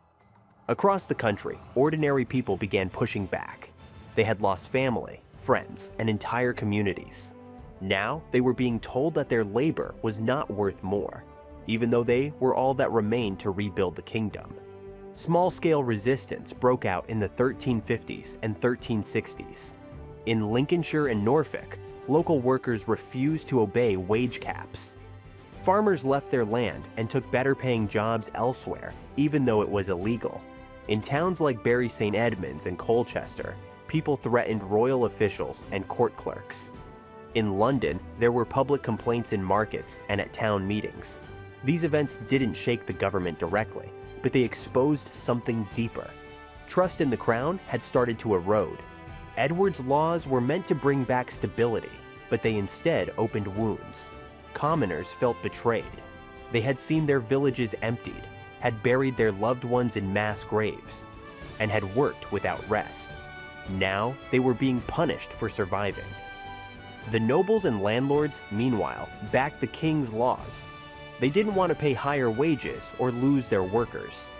Across the country, ordinary people began pushing back. They had lost family, friends, and entire communities. Now, they were being told that their labor was not worth more, even though they were all that remained to rebuild the kingdom. Small-scale resistance broke out in the 1350s and 1360s. In Lincolnshire and Norfolk, local workers refused to obey wage caps. Farmers left their land and took better-paying jobs elsewhere, even though it was illegal. In towns like Bury St. Edmunds and Colchester, people threatened royal officials and court clerks. In London, there were public complaints in markets and at town meetings. These events didn't shake the government directly, but they exposed something deeper. Trust in the crown had started to erode. Edward's laws were meant to bring back stability, but they instead opened wounds. Commoners felt betrayed. They had seen their villages emptied, had buried their loved ones in mass graves, and had worked without rest. Now they were being punished for surviving. The nobles and landlords, meanwhile, backed the king's laws. They didn't want to pay higher wages or lose their workers.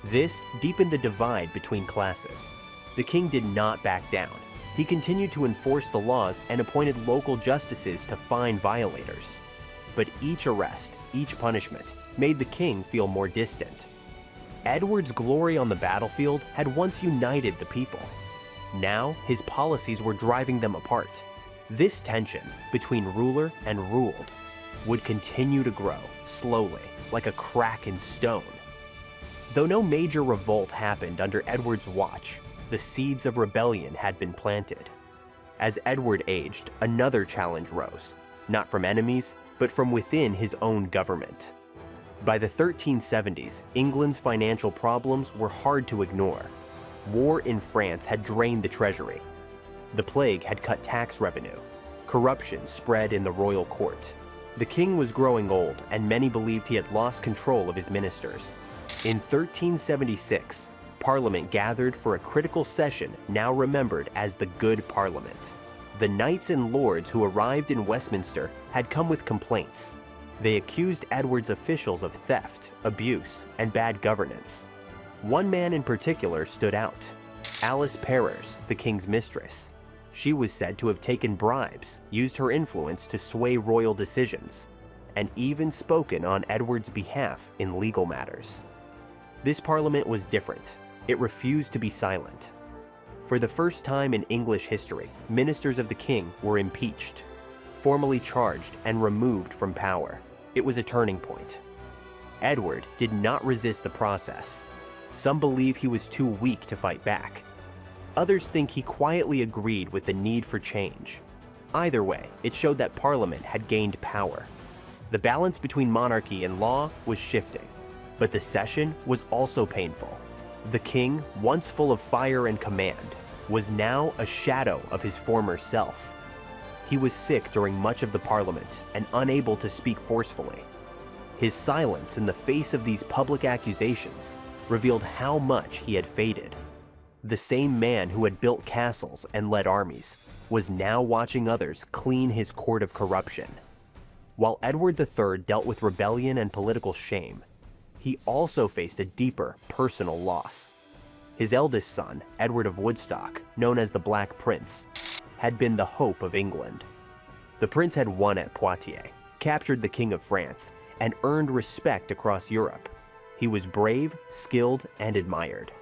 This deepened the divide between classes. The king did not back down. He continued to enforce the laws and appointed local justices to fine violators. But each arrest, each punishment, made the king feel more distant. Edward's glory on the battlefield had once united the people. Now, his policies were driving them apart. This tension between ruler and ruled would continue to grow, slowly, like a crack in stone. Though no major revolt happened under Edward's watch, the seeds of rebellion had been planted. As Edward aged, another challenge rose, not from enemies, but from within his own government. By the 1370s, England's financial problems were hard to ignore. War in France had drained the treasury. The plague had cut tax revenue. Corruption spread in the royal court. The king was growing old, and many believed he had lost control of his ministers. In 1376, Parliament gathered for a critical session now remembered as the Good Parliament. The knights and lords who arrived in Westminster had come with complaints. They accused Edward's officials of theft, abuse, and bad governance. One man in particular stood out: Alice Perrers, the king's mistress. She was said to have taken bribes, used her influence to sway royal decisions, and even spoken on Edward's behalf in legal matters. This parliament was different. It refused to be silent. For the first time in English history, ministers of the king were impeached, formally charged and removed from power. It was a turning point. Edward did not resist the process. Some believe he was too weak to fight back. Others think he quietly agreed with the need for change. Either way, it showed that Parliament had gained power. The balance between monarchy and law was shifting, but the session was also painful. The king, once full of fire and command, was now a shadow of his former self. He was sick during much of the Parliament and unable to speak forcefully. His silence in the face of these public accusations revealed how much he had faded. The same man who had built castles and led armies was now watching others clean his court of corruption. While Edward III dealt with rebellion and political shame, he also faced a deeper personal loss. His eldest son, Edward of Woodstock, known as the Black Prince, had been the hope of England. The prince had won at Poitiers, captured the King of France, and earned respect across Europe. He was brave, skilled, and admired.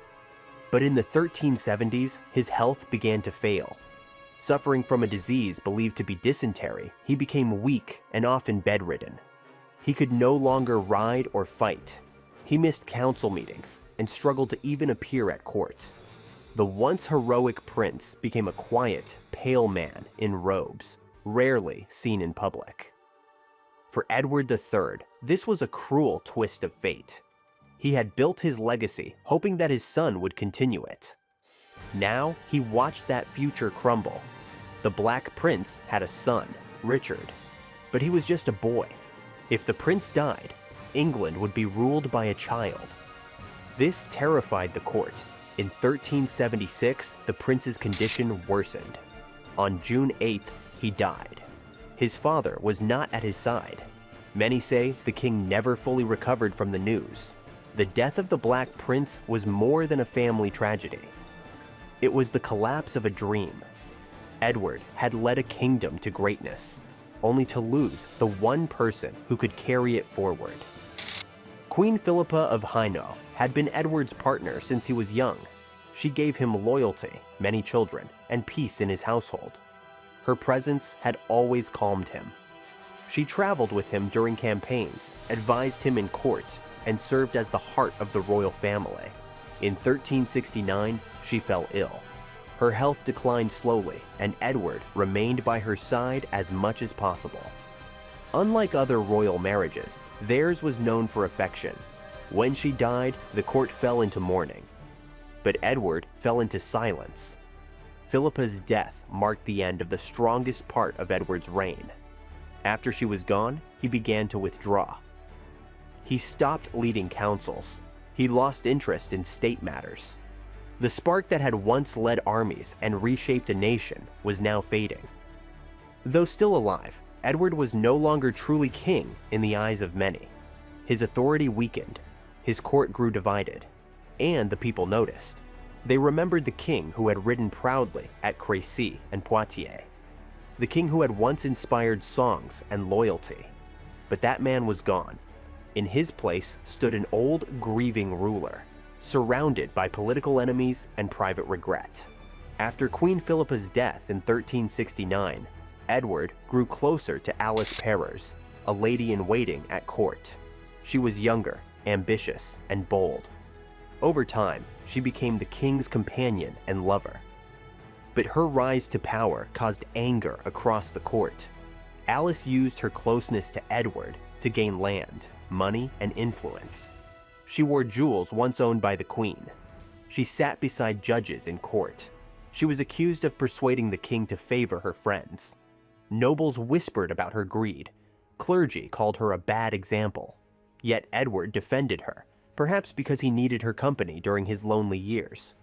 But in the 1370s, his health began to fail. Suffering from a disease believed to be dysentery, he became weak and often bedridden. He could no longer ride or fight. He missed council meetings and struggled to even appear at court. The once heroic prince became a quiet, pale man in robes, rarely seen in public. For Edward III, this was a cruel twist of fate. He had built his legacy, hoping that his son would continue it. Now, he watched that future crumble. The Black Prince had a son, Richard, but he was just a boy. If the prince died, England would be ruled by a child. This terrified the court. In 1376, the prince's condition worsened. On June 8th, he died. His father was not at his side. Many say the king never fully recovered from the news. The death of the Black Prince was more than a family tragedy. It was the collapse of a dream. Edward had led a kingdom to greatness, only to lose the one person who could carry it forward. Queen Philippa of Hainaut had been Edward's partner since he was young. She gave him loyalty, many children, and peace in his household. Her presence had always calmed him. She traveled with him during campaigns, advised him in court, and served as the heart of the royal family. In 1369, she fell ill. Her health declined slowly, and Edward remained by her side as much as possible. Unlike other royal marriages, theirs was known for affection. When she died, the court fell into mourning. But Edward fell into silence. Philippa's death marked the end of the strongest part of Edward's reign. After she was gone, he began to withdraw. He stopped leading councils. He lost interest in state matters. The spark that had once led armies and reshaped a nation was now fading. Though still alive, Edward was no longer truly king in the eyes of many. His authority weakened, his court grew divided, and the people noticed. They remembered the king who had ridden proudly at Crécy and Poitiers, the king who had once inspired songs and loyalty. But that man was gone. In his place stood an old, grieving ruler, surrounded by political enemies and private regret. After Queen Philippa's death in 1369, Edward grew closer to Alice Perrers, a lady-in-waiting at court. She was younger, ambitious, and bold. Over time, she became the king's companion and lover. But her rise to power caused anger across the court. Alice used her closeness to Edward to gain land, money, and influence. She wore jewels once owned by the queen. She sat beside judges in court. She was accused of persuading the king to favor her friends. Nobles whispered about her greed. Clergy called her a bad example. Yet Edward defended her, perhaps because he needed her company during his lonely years.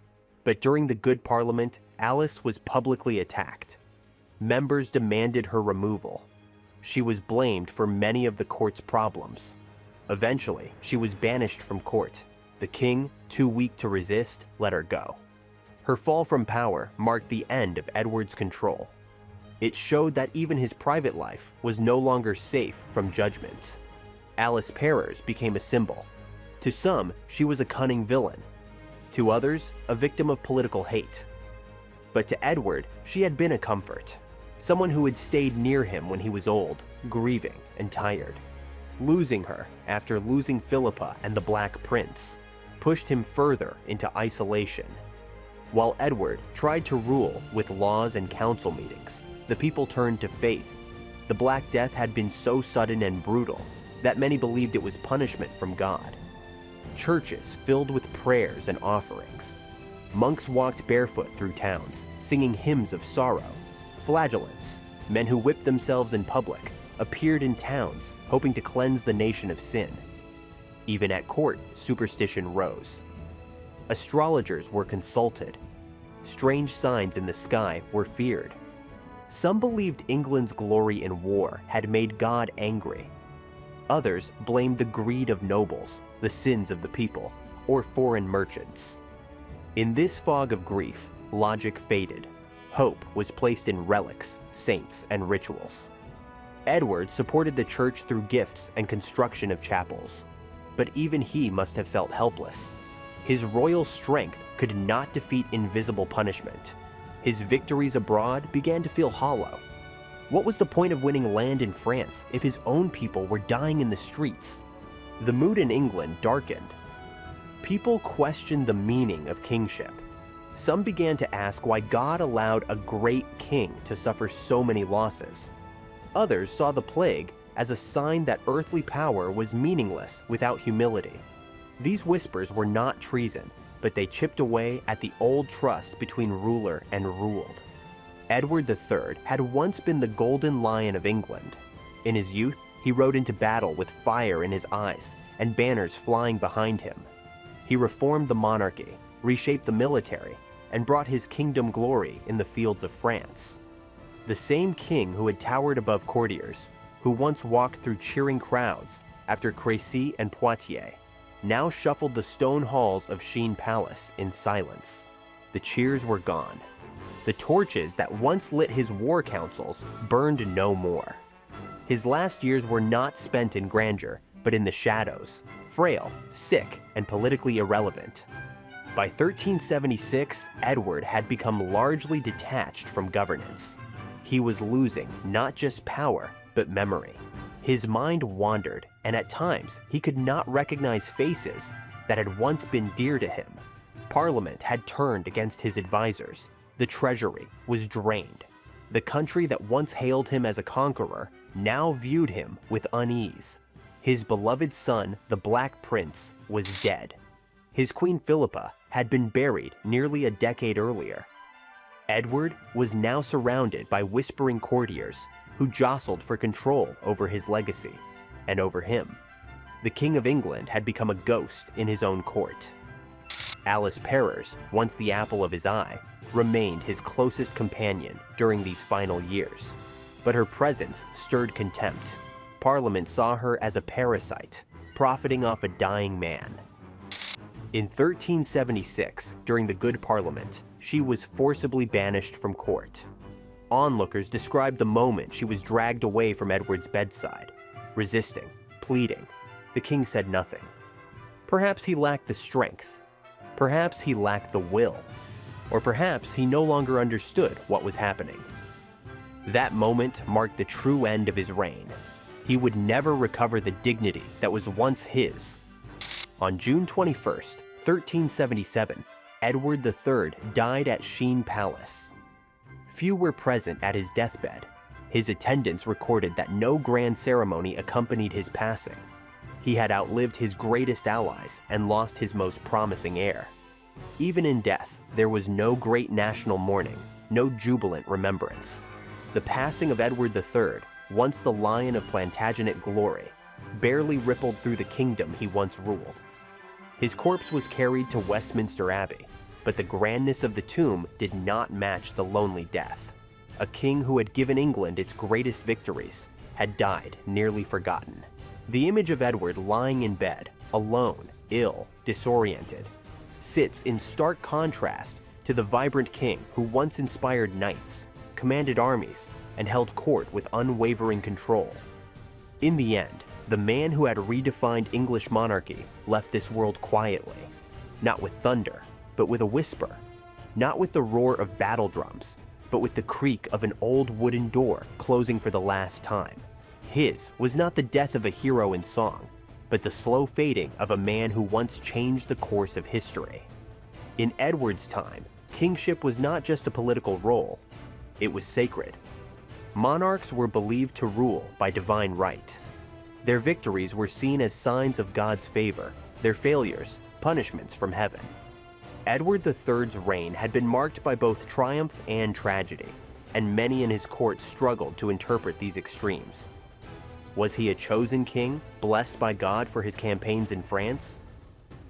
But during the Good Parliament, Alice was publicly attacked. Members demanded her removal. She was blamed for many of the court's problems. Eventually, she was banished from court. The king, too weak to resist, let her go. Her fall from power marked the end of Edward's control. It showed that even his private life was no longer safe from judgment. Alice Perrers became a symbol. To some, she was a cunning villain. To others, a victim of political hate. But to Edward, she had been a comfort. Someone who had stayed near him when he was old, grieving, and tired. Losing her, after losing Philippa and the Black Prince, pushed him further into isolation. While Edward tried to rule with laws and council meetings, the people turned to faith. The Black Death had been so sudden and brutal that many believed it was punishment from God. Churches filled with prayers and offerings. Monks walked barefoot through towns, singing hymns of sorrow. Flagellants, men who whipped themselves in public, appeared in towns, hoping to cleanse the nation of sin. Even at court, superstition rose. Astrologers were consulted. Strange signs in the sky were feared. Some believed England's glory in war had made God angry. Others blamed the greed of nobles, the sins of the people, or foreign merchants. In this fog of grief, logic faded. Hope was placed in relics, saints, and rituals. Edward supported the church through gifts and construction of chapels. But even he must have felt helpless. His royal strength could not defeat invisible punishment. His victories abroad began to feel hollow. What was the point of winning land in France if his own people were dying in the streets? The mood in England darkened. People questioned the meaning of kingship. Some began to ask why God allowed a great king to suffer so many losses. Others saw the plague as a sign that earthly power was meaningless without humility. These whispers were not treason, but they chipped away at the old trust between ruler and ruled. Edward III had once been the golden lion of England. In his youth, he rode into battle with fire in his eyes and banners flying behind him. He reformed the monarchy, reshaped the military, and brought his kingdom glory in the fields of France. The same king who had towered above courtiers, who once walked through cheering crowds after Crécy and Poitiers, now shuffled the stone halls of Sheen Palace in silence. The cheers were gone. The torches that once lit his war councils burned no more. His last years were not spent in grandeur, but in the shadows, frail, sick, and politically irrelevant. By 1376, Edward had become largely detached from governance. He was losing not just power, but memory. His mind wandered, and at times he could not recognize faces that had once been dear to him. Parliament had turned against his advisors. The treasury was drained. The country that once hailed him as a conqueror now viewed him with unease. His beloved son, the Black Prince, was dead. His Queen Philippa had been buried nearly a decade earlier. Edward was now surrounded by whispering courtiers who jostled for control over his legacy and over him. The King of England had become a ghost in his own court. Alice Perrers, once the apple of his eye, remained his closest companion during these final years, but her presence stirred contempt. Parliament saw her as a parasite, profiting off a dying man. In 1376, during the Good Parliament, she was forcibly banished from court. Onlookers described the moment she was dragged away from Edward's bedside, resisting, pleading. The king said nothing. Perhaps he lacked the strength. Perhaps he lacked the will. Or perhaps he no longer understood what was happening. That moment marked the true end of his reign. He would never recover the dignity that was once his. On June 21st, 1377, Edward III died at Sheen Palace. Few were present at his deathbed. His attendants recorded that no grand ceremony accompanied his passing. He had outlived his greatest allies and lost his most promising heir. Even in death, there was no great national mourning, no jubilant remembrance. The passing of Edward III, once the Lion of Plantagenet glory, barely rippled through the kingdom he once ruled. His corpse was carried to Westminster Abbey, but the grandness of the tomb did not match the lonely death. A king who had given England its greatest victories had died nearly forgotten. The image of Edward lying in bed, alone, ill, disoriented, sits in stark contrast to the vibrant king who once inspired knights, commanded armies, and held court with unwavering control. In the end, the man who had redefined English monarchy left this world quietly, not with thunder, but with a whisper. not with the roar of battle drums, but with the creak of an old wooden door closing for the last time. His was not the death of a hero in song, but the slow fading of a man who once changed the course of history. In Edward's time, kingship was not just a political role, it was sacred. Monarchs were believed to rule by divine right. Their victories were seen as signs of God's favor, their failures, punishments from heaven. Edward III's reign had been marked by both triumph and tragedy, and many in his court struggled to interpret these extremes. Was he a chosen king, blessed by God for his campaigns in France?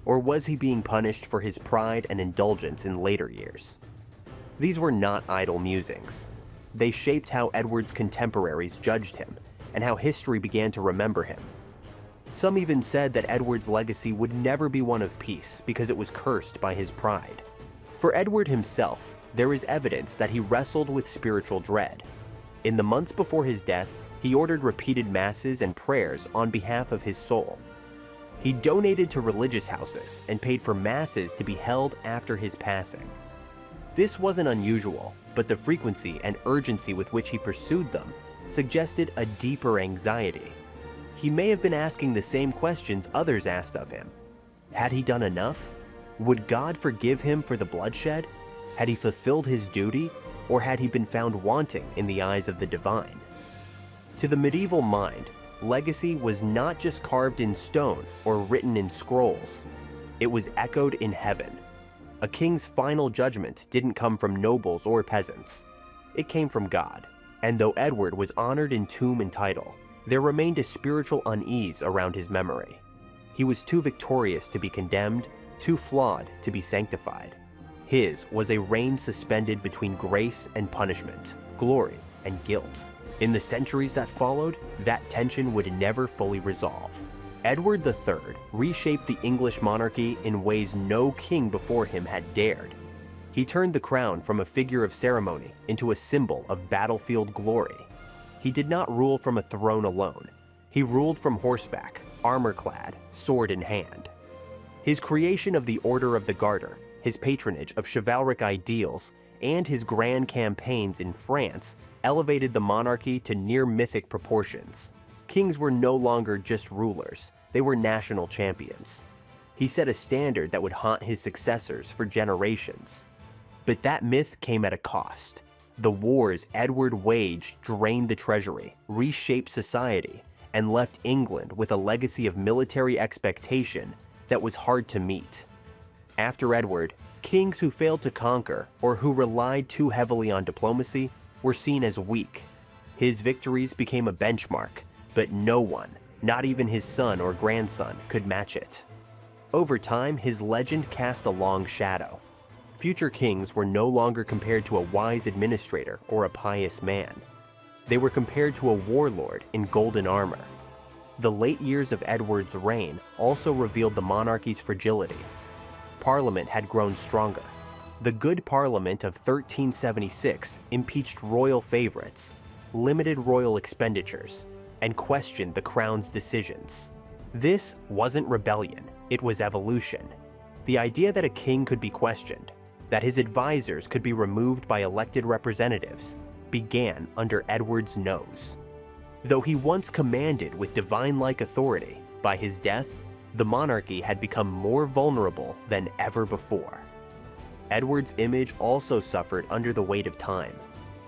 Or was he being punished for his pride and indulgence in later years? These were not idle musings. They shaped how Edward's contemporaries judged him, and how history began to remember him. Some even said that Edward's legacy would never be one of peace because it was cursed by his pride. For Edward himself, there is evidence that he wrestled with spiritual dread. In the months before his death, he ordered repeated masses and prayers on behalf of his soul. He donated to religious houses and paid for masses to be held after his passing. This wasn't unusual, but the frequency and urgency with which he pursued them suggested a deeper anxiety. He may have been asking the same questions others asked of him. Had he done enough? Would God forgive him for the bloodshed? Had he fulfilled his duty, or had he been found wanting in the eyes of the divine? To the medieval mind, legacy was not just carved in stone or written in scrolls. It was echoed in heaven. A king's final judgment didn't come from nobles or peasants. It came from God. And though Edward was honored in tomb and title, there remained a spiritual unease around his memory. He was too victorious to be condemned, too flawed to be sanctified. His was a reign suspended between grace and punishment, glory and guilt. In the centuries that followed, that tension would never fully resolve. Edward III reshaped the English monarchy in ways no king before him had dared. He turned the crown from a figure of ceremony into a symbol of battlefield glory. He did not rule from a throne alone. He ruled from horseback, armor-clad, sword in hand. His creation of the Order of the Garter, his patronage of chivalric ideals, and his grand campaigns in France elevated the monarchy to near-mythic proportions. Kings were no longer just rulers, they were national champions. He set a standard that would haunt his successors for generations. But that myth came at a cost. The wars Edward waged drained the treasury, reshaped society, and left England with a legacy of military expectation that was hard to meet. After Edward, kings who failed to conquer or who relied too heavily on diplomacy were seen as weak. His victories became a benchmark, but no one, not even his son or grandson, could match it. Over time, his legend cast a long shadow. Future kings were no longer compared to a wise administrator or a pious man. They were compared to a warlord in golden armor. The late years of Edward's reign also revealed the monarchy's fragility. Parliament had grown stronger. The Good Parliament of 1376 impeached royal favorites, limited royal expenditures, and questioned the crown's decisions. This wasn't rebellion, it was evolution. The idea that a king could be questioned, that his advisors could be removed by elected representatives, began under Edward's nose. Though he once commanded with divine-like authority, by his death, the monarchy had become more vulnerable than ever before. Edward's image also suffered under the weight of time.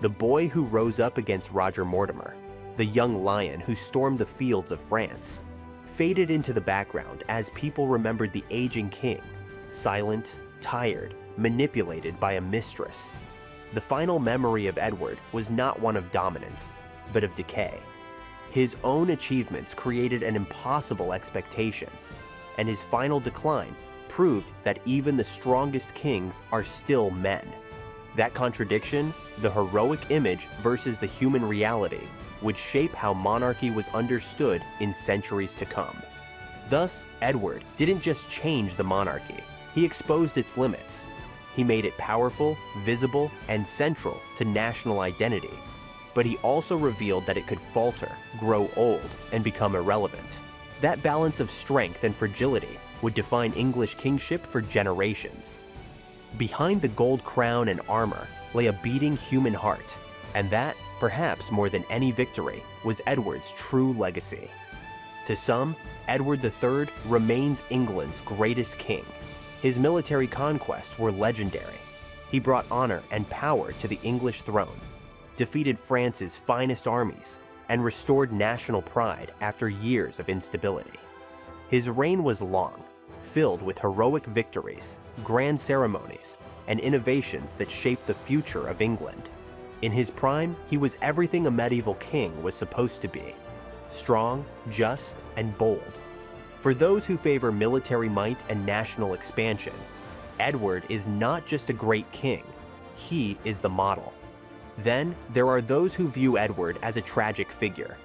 The boy who rose up against Roger Mortimer, the young lion who stormed the fields of France, faded into the background as people remembered the aging king, silent, tired, manipulated by a mistress. The final memory of Edward was not one of dominance, but of decay. His own achievements created an impossible expectation, and his final decline proved that even the strongest kings are still men. That contradiction, the heroic image versus the human reality, would shape how monarchy was understood in centuries to come. Thus, Edward didn't just change the monarchy, he exposed its limits. He made it powerful, visible, and central to national identity. But he also revealed that it could falter, grow old, and become irrelevant. That balance of strength and fragility would define English kingship for generations. Behind the gold crown and armor lay a beating human heart, and that, perhaps more than any victory, was Edward's true legacy. To some, Edward III remains England's greatest king. His military conquests were legendary. He brought honor and power to the English throne, defeated France's finest armies, and restored national pride after years of instability. His reign was long, filled with heroic victories, grand ceremonies, and innovations that shaped the future of England. In his prime, he was everything a medieval king was supposed to be: strong, just, and bold. For those who favor military might and national expansion, Edward is not just a great king, he is the model. Then, there are those who view Edward as a tragic figure.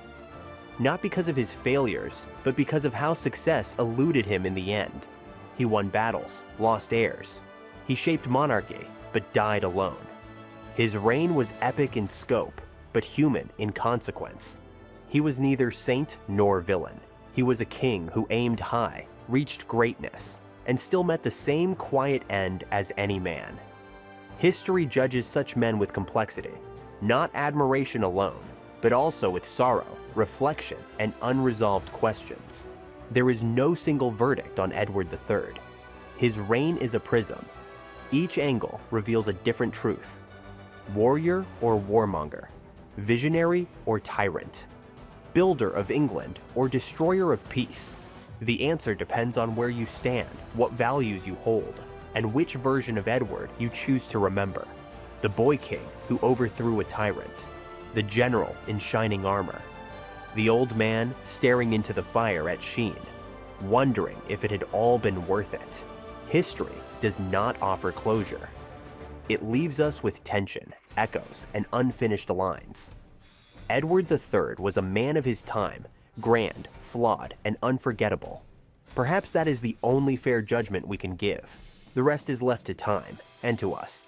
Not because of his failures, but because of how success eluded him in the end. He won battles, lost heirs. He shaped monarchy, but died alone. His reign was epic in scope, but human in consequence. He was neither saint nor villain. He was a king who aimed high, reached greatness, and still met the same quiet end as any man. History judges such men with complexity, not admiration alone, but also with sorrow, reflection, and unresolved questions. There is no single verdict on Edward III. His reign is a prism. Each angle reveals a different truth. Warrior or warmonger, visionary or tyrant, builder of England or destroyer of peace. The answer depends on where you stand, what values you hold, and which version of Edward you choose to remember. The boy king who overthrew a tyrant, the general in shining armor, the old man staring into the fire at Sheen, wondering if it had all been worth it. History does not offer closure. It leaves us with tension, echoes, and unfinished lines. Edward III was a man of his time, grand, flawed, and unforgettable. Perhaps that is the only fair judgment we can give. The rest is left to time, and to us.